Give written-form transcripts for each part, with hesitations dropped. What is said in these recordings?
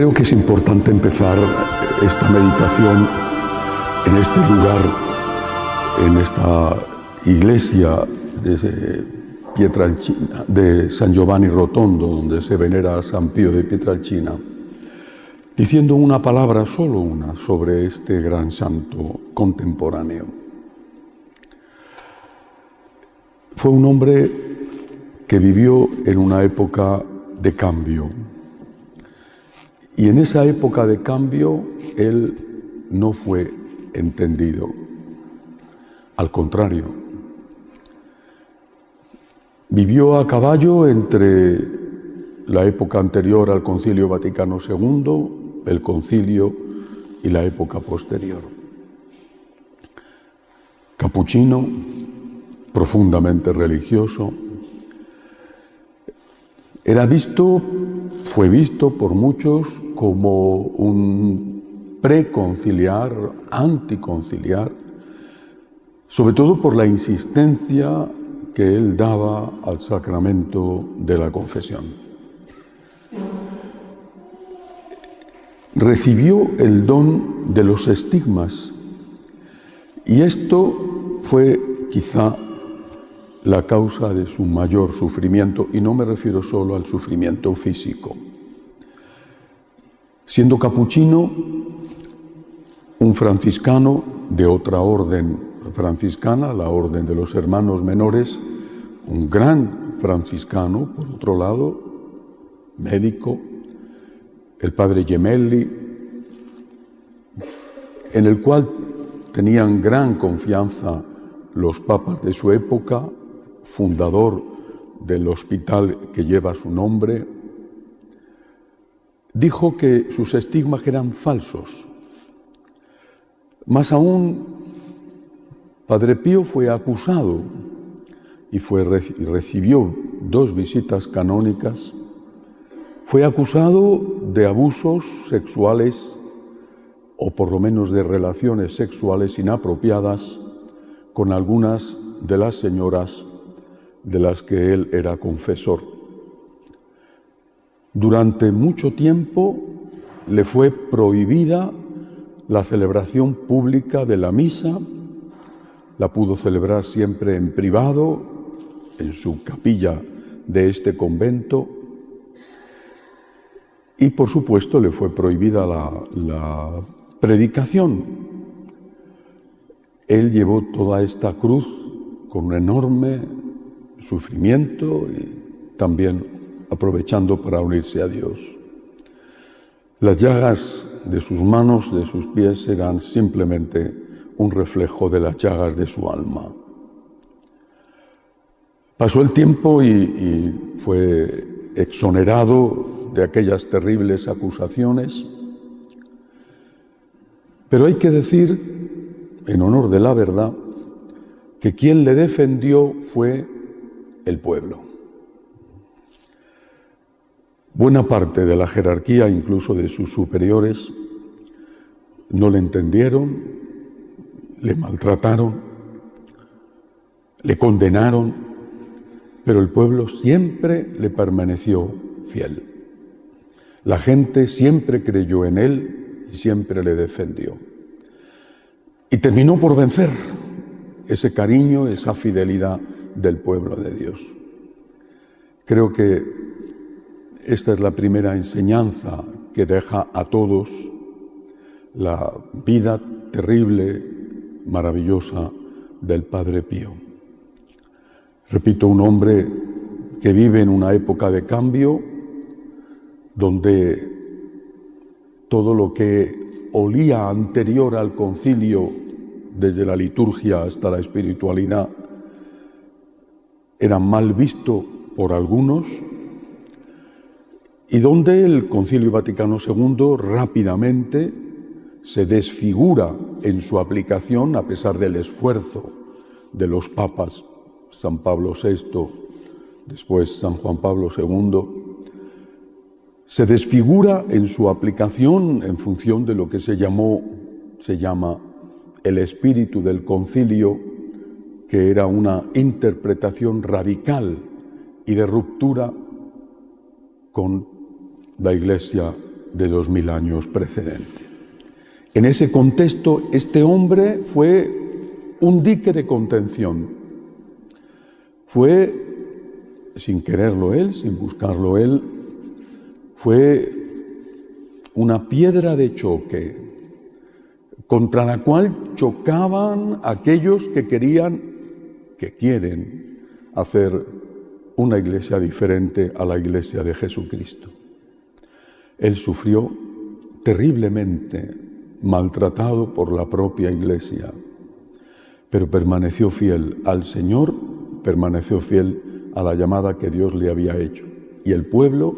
Creo que es importante empezar esta meditación en este lugar, en esta iglesia de San Giovanni Rotondo, donde se venera a San Pío de Pietrelcina, diciendo una palabra, solo una, sobre este gran santo contemporáneo. Fue un hombre que vivió en una época de cambio. Y en esa época de cambio, él no fue entendido. Al contrario, vivió a caballo entre la época anterior al Concilio Vaticano II, el concilio y la época posterior. Capuchino, profundamente religioso, fue visto por muchos como un preconciliar, anticonciliar, sobre todo por la insistencia que él daba al sacramento de la confesión. Recibió el don de los estigmas y esto fue quizá la causa de su mayor sufrimiento, y no me refiero solo al sufrimiento físico. Siendo capuchino, un franciscano de otra orden franciscana, la orden de los hermanos menores, un gran franciscano, por otro lado, médico, el padre Gemelli, en el cual tenían gran confianza los papas de su época, fundador del hospital que lleva su nombre, dijo que sus estigmas eran falsos. Más aún, Padre Pío fue acusado y recibió 2 visitas canónicas. Fue acusado de abusos sexuales, o por lo menos de relaciones sexuales inapropiadas, con algunas de las señoras de las que él era confesor. Durante mucho tiempo le fue prohibida la celebración pública de la misa. La pudo celebrar siempre en privado, en su capilla de este convento, y por supuesto le fue prohibida la predicación. Él llevó toda esta cruz con un enorme sufrimiento y también aprovechando para unirse a Dios. Las llagas de sus manos, de sus pies, eran simplemente un reflejo de las llagas de su alma. Pasó el tiempo y fue exonerado de aquellas terribles acusaciones, pero hay que decir, en honor de la verdad, que quien le defendió fue el pueblo. Buena parte de la jerarquía, incluso de sus superiores, no le entendieron, le maltrataron, le condenaron, pero el pueblo siempre le permaneció fiel. La gente siempre creyó en él y siempre le defendió. Y terminó por vencer ese cariño, esa fidelidad del pueblo de Dios. Creo que esta es la primera enseñanza que deja a todos la vida terrible, maravillosa del Padre Pío. Repito, un hombre que vive en una época de cambio, donde todo lo que olía anterior al concilio, desde la liturgia hasta la espiritualidad, era mal visto por algunos, y donde el Concilio Vaticano II rápidamente se desfigura en su aplicación, a pesar del esfuerzo de los papas, San Pablo VI, después San Juan Pablo II, se desfigura en su aplicación en función de lo que se llama el espíritu del concilio, que era una interpretación radical y de ruptura con la Iglesia de 2000 años precedente. En ese contexto, este hombre fue un dique de contención. Fue, sin quererlo él, sin buscarlo él, fue una piedra de choque contra la cual chocaban aquellos que quieren hacer una iglesia diferente a la iglesia de Jesucristo. Él sufrió terriblemente, maltratado por la propia iglesia, pero permaneció fiel al Señor, permaneció fiel a la llamada que Dios le había hecho. Y el pueblo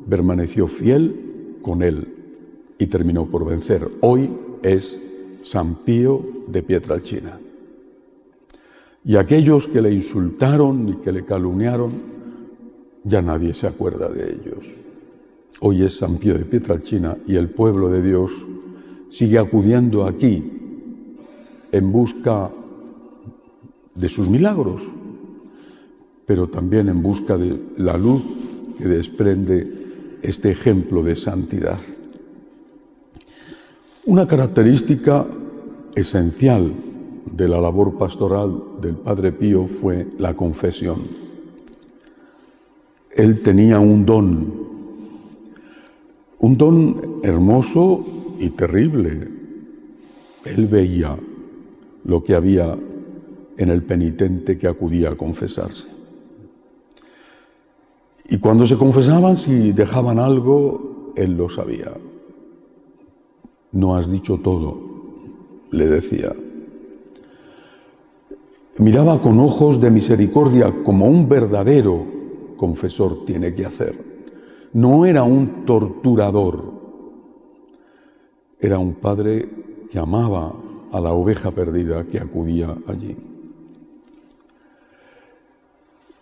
permaneció fiel con él y terminó por vencer. Hoy es San Pío de Pietrelcina. Y aquellos que le insultaron y que le calumniaron, ya nadie se acuerda de ellos. Hoy es San Pío de Pietrelcina y el pueblo de Dios sigue acudiendo aquí en busca de sus milagros, pero también en busca de la luz que desprende este ejemplo de santidad. Una característica esencial de la labor pastoral del Padre Pío fue la confesión. Él tenía un don hermoso y terrible. Él veía lo que había en el penitente que acudía a confesarse. Y cuando se confesaban, si dejaban algo, él lo sabía. No has dicho todo, le decía. Miraba con ojos de misericordia como un verdadero confesor tiene que hacer. No era un torturador, era un padre que amaba a la oveja perdida que acudía allí.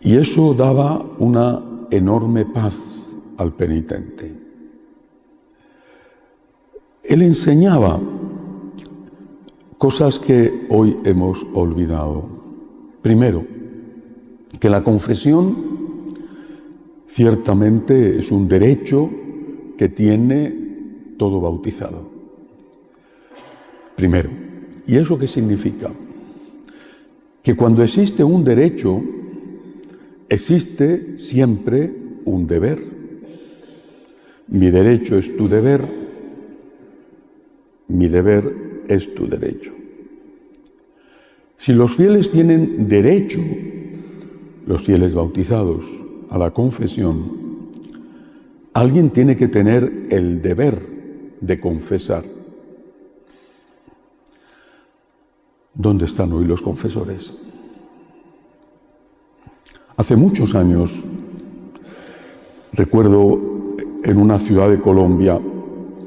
Y eso daba una enorme paz al penitente. Él enseñaba cosas que hoy hemos olvidado. Primero, que la confesión ciertamente es un derecho que tiene todo bautizado. Primero, ¿y eso qué significa? Que cuando existe un derecho, existe siempre un deber. Mi derecho es tu deber, mi deber es tu derecho. Si los fieles tienen derecho, los fieles bautizados, a la confesión, alguien tiene que tener el deber de confesar. ¿Dónde están hoy los confesores? Hace muchos años, recuerdo en una ciudad de Colombia,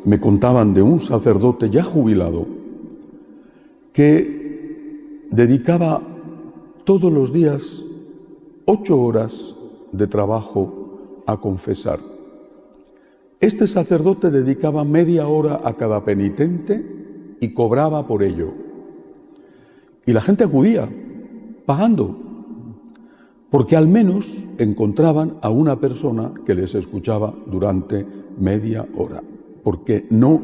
me contaban de un sacerdote ya jubilado que dedicaba todos los días 8 horas de trabajo a confesar. Este sacerdote dedicaba media hora a cada penitente y cobraba por ello. Y la gente acudía, pagando, porque al menos encontraban a una persona que les escuchaba durante media hora, porque no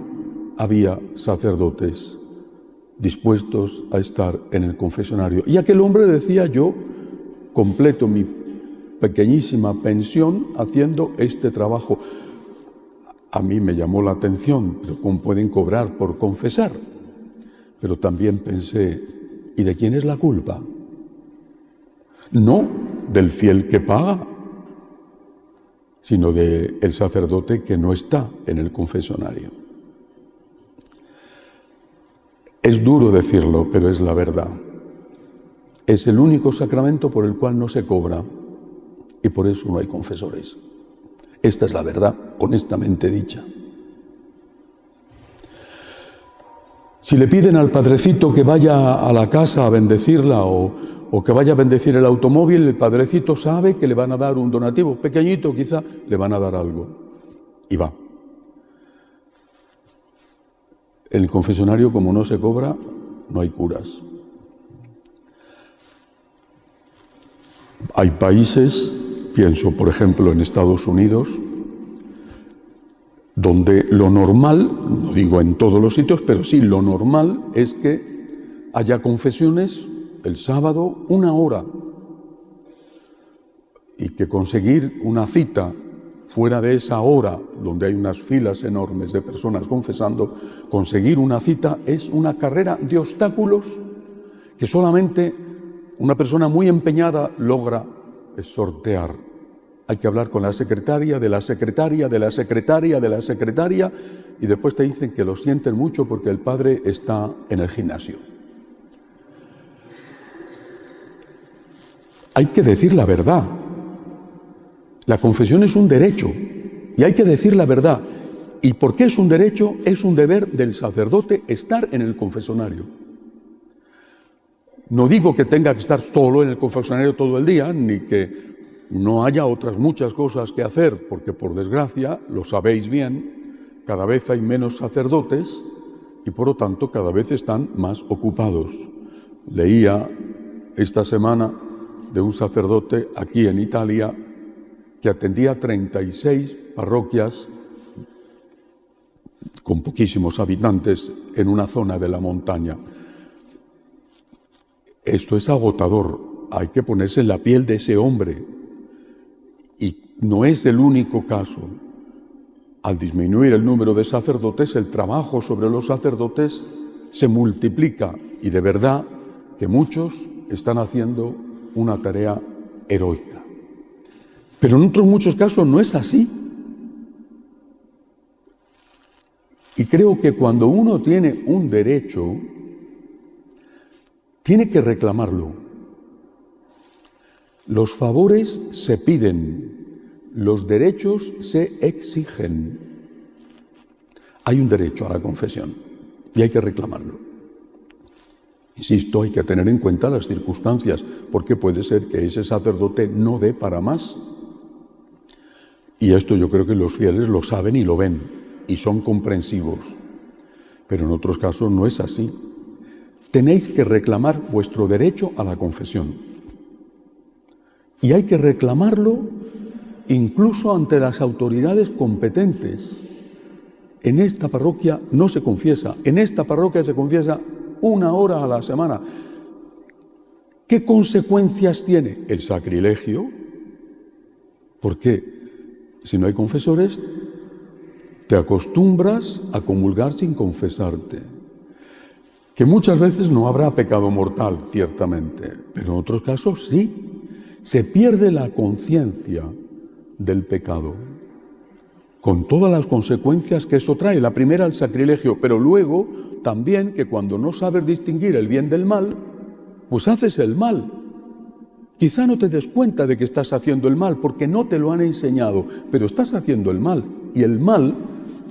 había sacerdotes dispuestos a estar en el confesionario. Y aquel hombre decía: yo completo mi pequeñísima pensión haciendo este trabajo. A mí me llamó la atención, pero ¿cómo pueden cobrar por confesar? Pero también pensé, ¿y de quién es la culpa? No del fiel que paga, sino del sacerdote que no está en el confesionario. Es duro decirlo, pero es la verdad. Es el único sacramento por el cual no se cobra y por eso no hay confesores. Esta es la verdad, honestamente dicha. Si le piden al padrecito que vaya a la casa a bendecirla o que vaya a bendecir el automóvil, el padrecito sabe que le van a dar un donativo, pequeñito quizá, le van a dar algo. Y va. En el confesionario, como no se cobra, no hay curas. Hay países, pienso por ejemplo en Estados Unidos, donde lo normal, no digo en todos los sitios, pero sí lo normal es que haya confesiones el sábado 1 hora, y que conseguir una cita fuera de esa hora, donde hay unas filas enormes de personas confesando, conseguir una cita es una carrera de obstáculos que solamente una persona muy empeñada logra sortear. Hay que hablar con la secretaria, de la secretaria, de la secretaria, de la secretaria, y después te dicen que lo sienten mucho porque el padre está en el gimnasio. Hay que decir la verdad. La confesión es un derecho y hay que decir la verdad. ¿Y por qué es un derecho? Es un deber del sacerdote estar en el confesionario. No digo que tenga que estar solo en el confesionario todo el día, ni que no haya otras muchas cosas que hacer, porque por desgracia, lo sabéis bien, cada vez hay menos sacerdotes y por lo tanto cada vez están más ocupados. Leía esta semana de un sacerdote aquí en Italia que atendía 36 parroquias con poquísimos habitantes en una zona de la montaña. Esto es agotador, hay que ponerse en la piel de ese hombre. Y no es el único caso. Al disminuir el número de sacerdotes, el trabajo sobre los sacerdotes se multiplica y de verdad que muchos están haciendo una tarea heroica. Pero en otros muchos casos no es así. Y creo que cuando uno tiene un derecho, tiene que reclamarlo. Los favores se piden, los derechos se exigen. Hay un derecho a la confesión y hay que reclamarlo. Insisto, hay que tener en cuenta las circunstancias, porque puede ser que ese sacerdote no dé para más. Y esto yo creo que los fieles lo saben y lo ven, y son comprensivos. Pero en otros casos no es así. Tenéis que reclamar vuestro derecho a la confesión. Y hay que reclamarlo incluso ante las autoridades competentes. En esta parroquia no se confiesa, en esta parroquia se confiesa 1 hora a la semana. ¿Qué consecuencias tiene? El sacrilegio. ¿Por qué? Si no hay confesores, te acostumbras a comulgar sin confesarte. Que muchas veces no habrá pecado mortal, ciertamente, pero en otros casos sí. Se pierde la conciencia del pecado, con todas las consecuencias que eso trae. La primera, el sacrilegio, pero luego también que cuando no sabes distinguir el bien del mal, pues haces el mal. Quizá no te des cuenta de que estás haciendo el mal, porque no te lo han enseñado, pero estás haciendo el mal, y el mal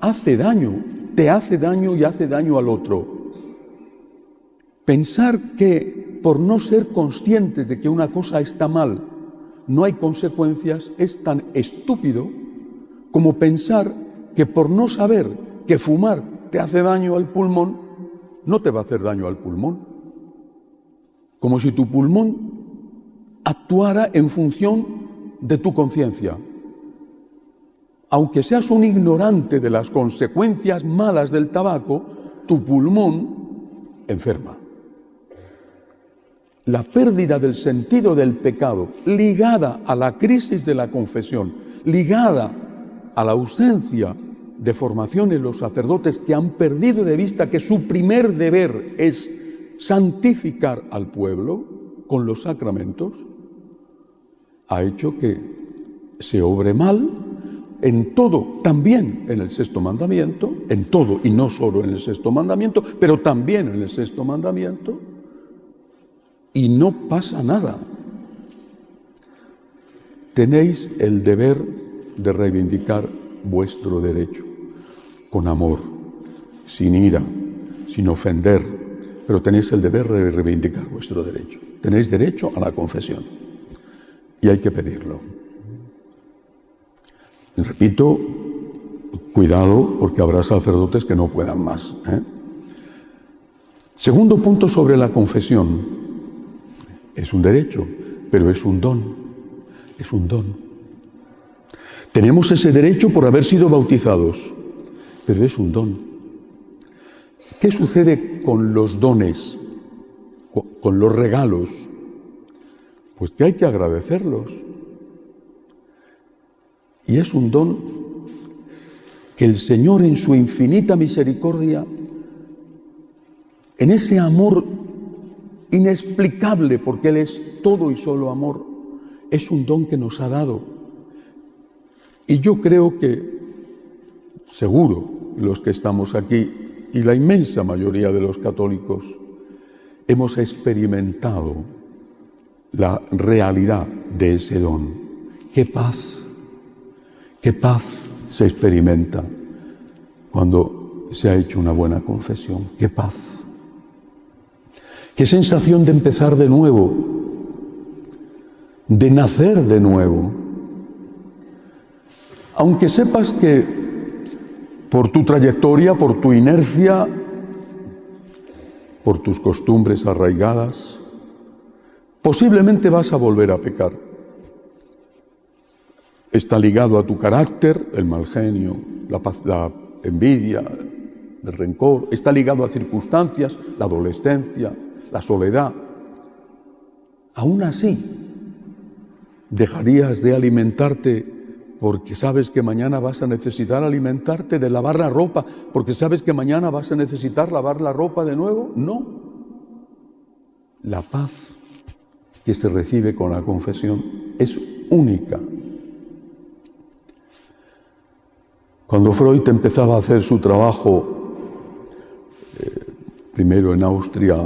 hace daño, te hace daño y hace daño al otro. Pensar que por no ser conscientes de que una cosa está mal, no hay consecuencias, es tan estúpido como pensar que por no saber que fumar te hace daño al pulmón, no te va a hacer daño al pulmón. Como si tu pulmón actuara en función de tu conciencia. Aunque seas un ignorante de las consecuencias malas del tabaco, tu pulmón enferma. La pérdida del sentido del pecado, ligada a la crisis de la confesión, ligada a la ausencia de formación en los sacerdotes que han perdido de vista que su primer deber es santificar al pueblo con los sacramentos, ha hecho que se obre mal en todo, también en el sexto mandamiento, en todo y no solo en el sexto mandamiento, pero también en el sexto mandamiento, y no pasa nada. Tenéis el deber de reivindicar vuestro derecho, con amor, sin ira, sin ofender, pero tenéis el deber de reivindicar vuestro derecho. Tenéis derecho a la confesión y hay que pedirlo. Y repito, cuidado porque habrá sacerdotes que no puedan más. Segundo punto sobre la confesión. Es un derecho, pero es un don. Es un don. Tenemos ese derecho por haber sido bautizados. pero es un don. ¿Qué sucede con los dones, con los regalos? Pues que hay que agradecerlos. Y es un don que el Señor, en su infinita misericordia, en ese amor inexplicable, porque Él es todo y solo amor, es un don que nos ha dado. Y yo creo que, seguro, los que estamos aquí y la inmensa mayoría de los católicos, hemos experimentado la realidad de ese don. ¡Qué paz! ¡Qué paz se experimenta cuando se ha hecho una buena confesión! ¡Qué paz! ¡Qué sensación de empezar de nuevo! De nacer de nuevo. Aunque sepas que por tu trayectoria, por tu inercia, por tus costumbres arraigadas, posiblemente vas a volver a pecar. Está ligado a tu carácter, el mal genio, la envidia, el rencor. Está ligado a circunstancias, la adolescencia, la soledad. Aún así, dejarías de alimentarte porque sabes que mañana vas a necesitar alimentarte, de lavar la ropa porque sabes que mañana vas a necesitar lavar la ropa de nuevo. No. La paz que se recibe con la confesión es única. Cuando Freud empezaba a hacer su trabajo, primero en Austria,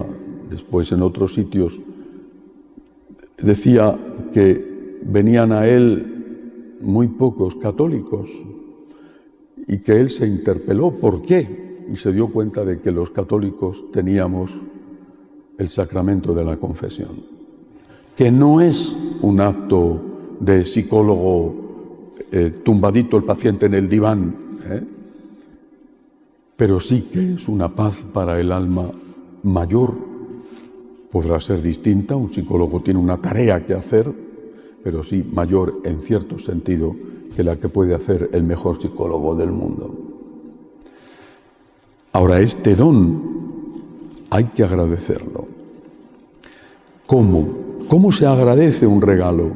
después en otros sitios, decía que venían a él muy pocos católicos y que él se interpeló ¿por qué? Y se dio cuenta de que los católicos teníamos el sacramento de la confesión, que no es un acto de psicólogo tumbadito el paciente en el diván, pero sí que es una paz para el alma mayor. Podrá ser distinta, un psicólogo tiene una tarea que hacer, pero sí mayor en cierto sentido que la que puede hacer el mejor psicólogo del mundo. Ahora, este don hay que agradecerlo. ¿Cómo? ¿Cómo se agradece un regalo?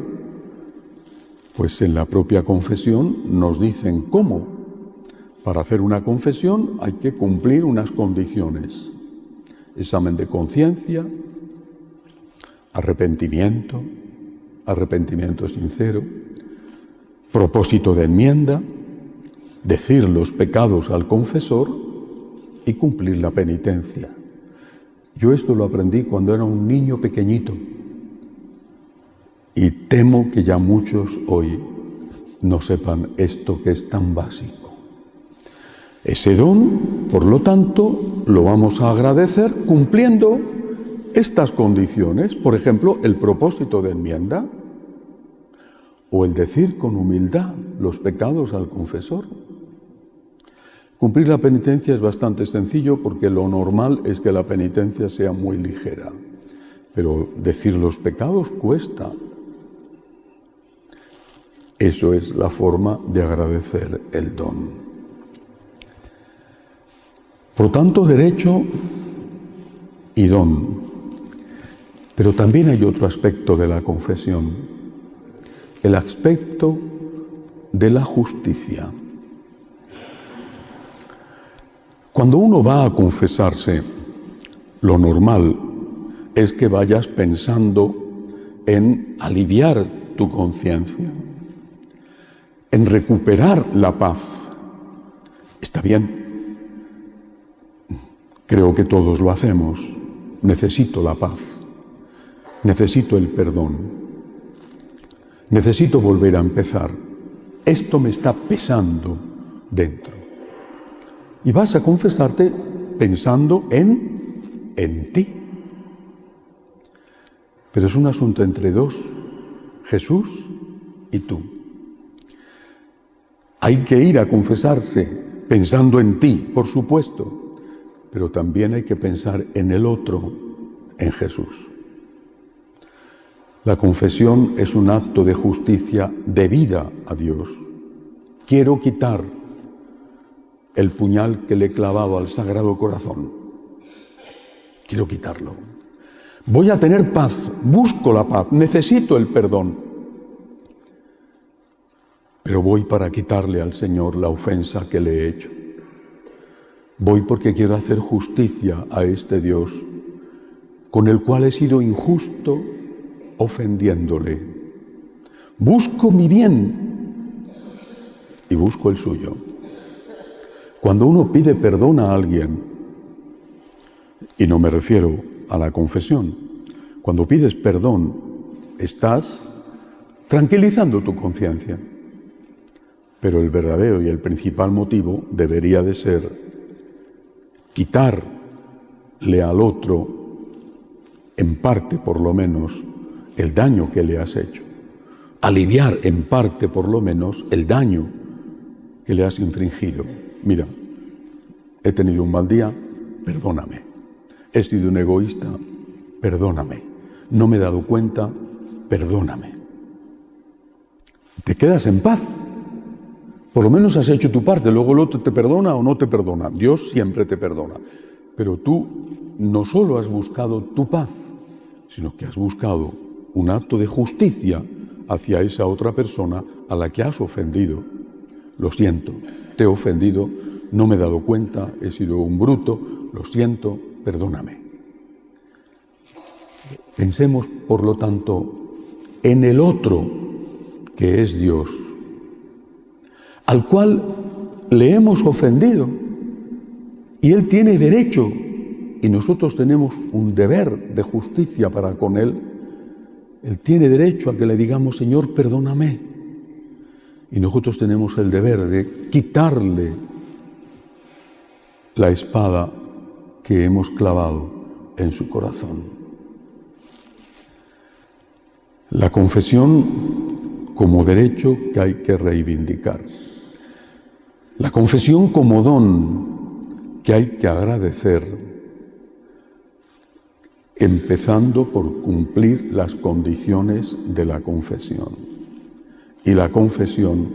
Pues en la propia confesión nos dicen cómo. Para hacer una confesión hay que cumplir unas condiciones. Examen de conciencia, arrepentimiento sincero, propósito de enmienda, decir los pecados al confesor y cumplir la penitencia. Yo esto lo aprendí cuando era un niño pequeñito y temo que ya muchos hoy no sepan esto que es tan básico. Ese don, por lo tanto, lo vamos a agradecer cumpliendo estas condiciones, por ejemplo, el propósito de enmienda o el decir con humildad los pecados al confesor. Cumplir la penitencia es bastante sencillo porque lo normal es que la penitencia sea muy ligera, pero decir los pecados cuesta. Eso es la forma de agradecer el don. Por tanto, derecho y don. Pero también hay otro aspecto de la confesión, el aspecto de la justicia. Cuando uno va a confesarse, lo normal es que vayas pensando en aliviar tu conciencia, en recuperar la paz. Está bien, creo que todos lo hacemos. Necesito la paz, necesito el perdón, necesito volver a empezar. Esto me está pesando dentro. Y vas a confesarte pensando en ti. Pero es un asunto entre dos, Jesús y tú. Hay que ir a confesarse pensando en ti, por supuesto, pero también hay que pensar en el otro, en Jesús. La confesión es un acto de justicia debida a Dios. Quiero quitar el puñal que le he clavado al Sagrado Corazón. Quiero quitarlo. Voy a tener paz, busco la paz, necesito el perdón. Pero voy para quitarle al Señor la ofensa que le he hecho. Voy porque quiero hacer justicia a este Dios, con el cual he sido injusto ofendiéndole. Busco mi bien y busco el suyo. Cuando uno pide perdón a alguien, y no me refiero a la confesión, cuando pides perdón, estás tranquilizando tu conciencia. Pero el verdadero y el principal motivo debería de ser quitarle al otro, en parte por lo menos, el daño que le has hecho. Aliviar en parte por lo menos el daño que le has infringido. Mira, he tenido un mal día, perdóname. He sido un egoísta, perdóname. No me he dado cuenta, perdóname. Te quedas en paz. Por lo menos has hecho tu parte, luego el otro te perdona o no te perdona. Dios siempre te perdona. Pero tú no solo has buscado tu paz, sino que has buscado un acto de justicia hacia esa otra persona a la que has ofendido. Lo siento, te he ofendido, no me he dado cuenta, he sido un bruto, lo siento, perdóname. Pensemos, por lo tanto, en el otro, que es Dios, al cual le hemos ofendido, y Él tiene derecho, y nosotros tenemos un deber de justicia para con Él. Él tiene derecho a que le digamos, Señor, perdóname. Y nosotros tenemos el deber de quitarle la espada que hemos clavado en su corazón. La confesión como derecho que hay que reivindicar. La confesión como don que hay que agradecer, empezando por cumplir las condiciones de la confesión. Y la confesión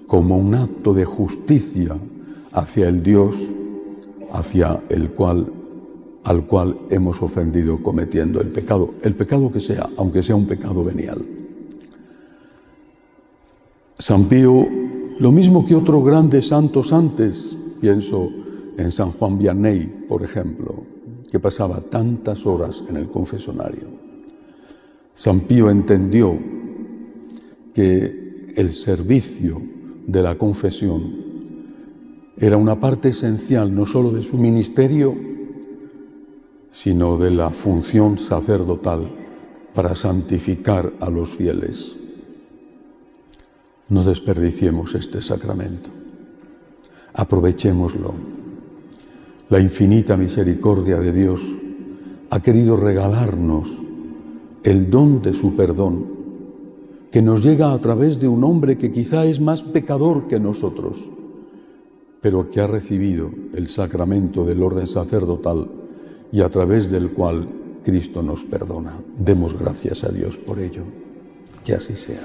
como un acto de justicia hacia el Dios al cual hemos ofendido cometiendo el pecado que sea, aunque sea un pecado venial. San Pío, lo mismo que otros grandes santos antes, pienso en San Juan Vianney, por ejemplo, que pasaba tantas horas en el confesionario. San Pío entendió que el servicio de la confesión era una parte esencial no solo de su ministerio, sino de la función sacerdotal para santificar a los fieles. No desperdiciemos este sacramento, aprovechémoslo. La infinita misericordia de Dios ha querido regalarnos el don de su perdón, que nos llega a través de un hombre que quizá es más pecador que nosotros, pero que ha recibido el sacramento del orden sacerdotal y a través del cual Cristo nos perdona. Demos gracias a Dios por ello. Que así sea.